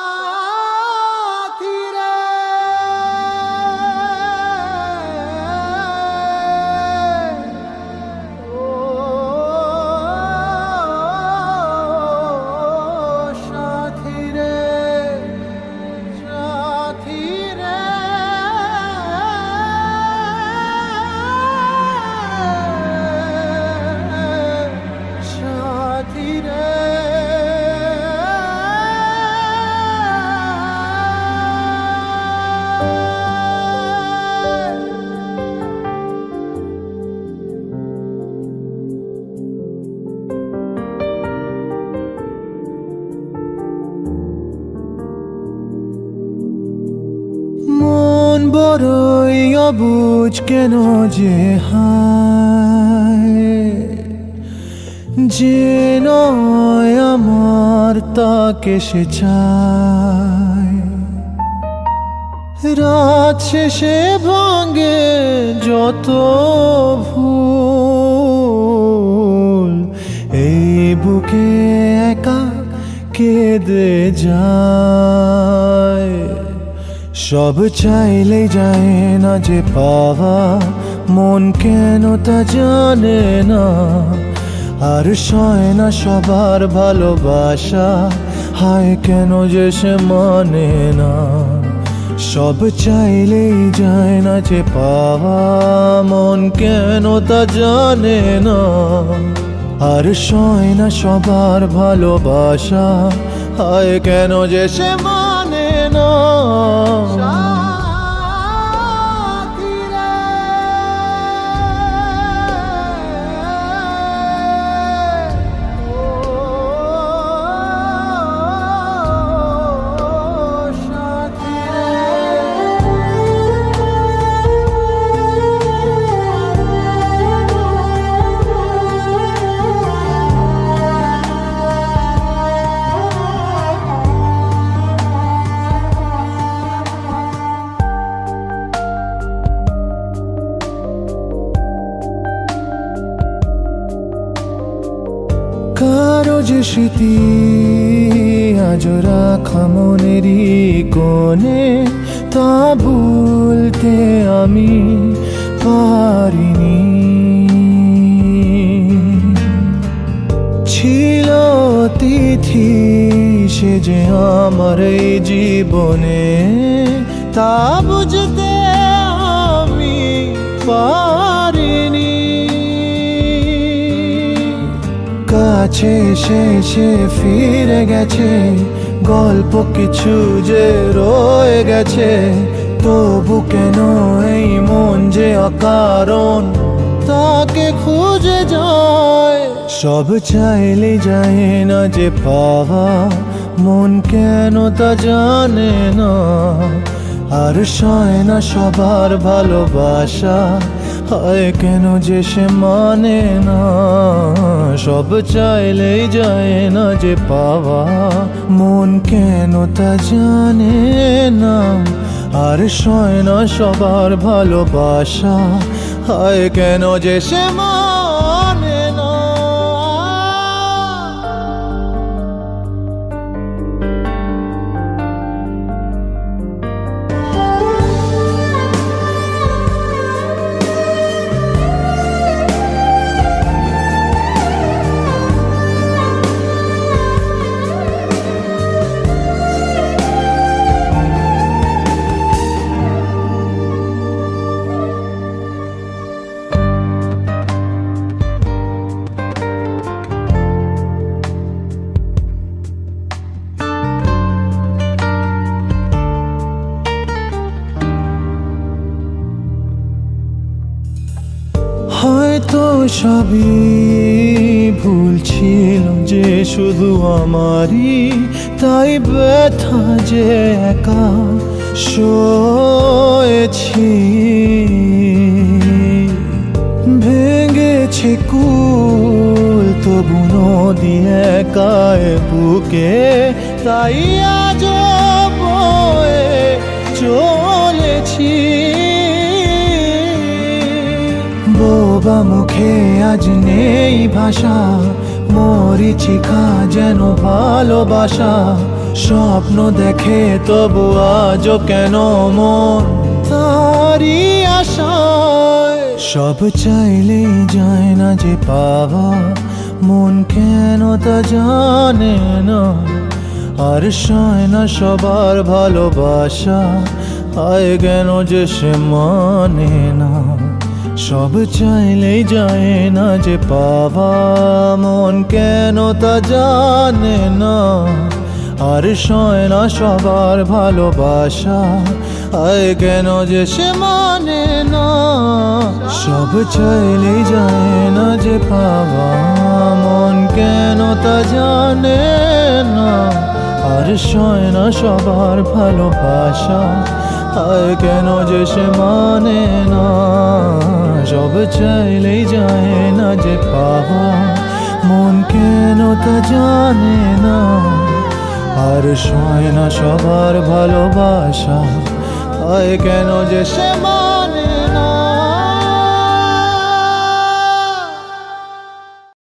সাথী রে ও সাথী রে সাথী রে সাথী রে মন বড়ই অবুঝ কেন যে হায় যে নয় আমার তাকে সে চায় রাত শেষে ভাঙে যত ভুল এই বুকে একা কেঁদে যায় সব চাইলে যায় না যে পাওয়া মন কেন তা জানে না আর সয় না সবার ভালোবাসা হায় কেন যে সে মানে না সব চাইলেই যায় না যে পাওয়া মন কেন তা জানে না আর সয় না সবার ভালোবাসা হায় কেন যে সে মানে না সাথী রে ও সাথী রে কারো যে স্মৃতি আজ রাখা মনেরই কোণে তা ভুলতে আমি পারিনি ছিল তিথি সে যে আমার এই জীবনে তা বুঝতে আমি পারিনি কাছে সে ফিরে গেছে গল্প কিছু যে রয়ে গেছে তবু কেন এই মন যে অকারণ তাকে খুঁজে যায় সব চাইলে যায় না যে পাওয়া মন কেন তা জানে না আর সয় না সবার ভালোবাসা হায় কেন যে সে মানে না সব চাইলেই যায় না যে পাওয়া মন কেন তা জানে না আর সয় না সবার ভালোবাসা হায় কেন যে সে মানে না হয়তো সবই ভুল ছিল যে শুধু আমারই তাই ব্যথা যে একা সয়েছি ভেঙেছে কুল তবু নদী একায় বুকে তাই আজ বয়ে চলেছি বোবা মুখে আজ নেই ভাষা মরিচিকা যেন ভালোবাসা স্বপ্ন দেখে তবু আজও কেন মন তারি আশায়। সব চাইলেই যায় না যে পাওয়া, মন কেন তা জানে না। আর সয় না সবার ভালোবাসা, আয় কেন যে সে মানে না। সব চাইলেই যায় না যে পাওয়া, মন কেন তা জানে না। আর সয় না সবার ভালোবাসা, আয় কেন যে সে মানে না। সব চাইলেই যায় না যে পাওয়া, মন কেন তা জানে না। আর সয় না সবার ভালোবাসা, আয় কেন যে সে মানে না। সব চাইলেই যায় না যে পাওয়া, মন কেন তা জানে না। আর সয় না সবার ভালোবাসা, আয় কেন যে সে মানে।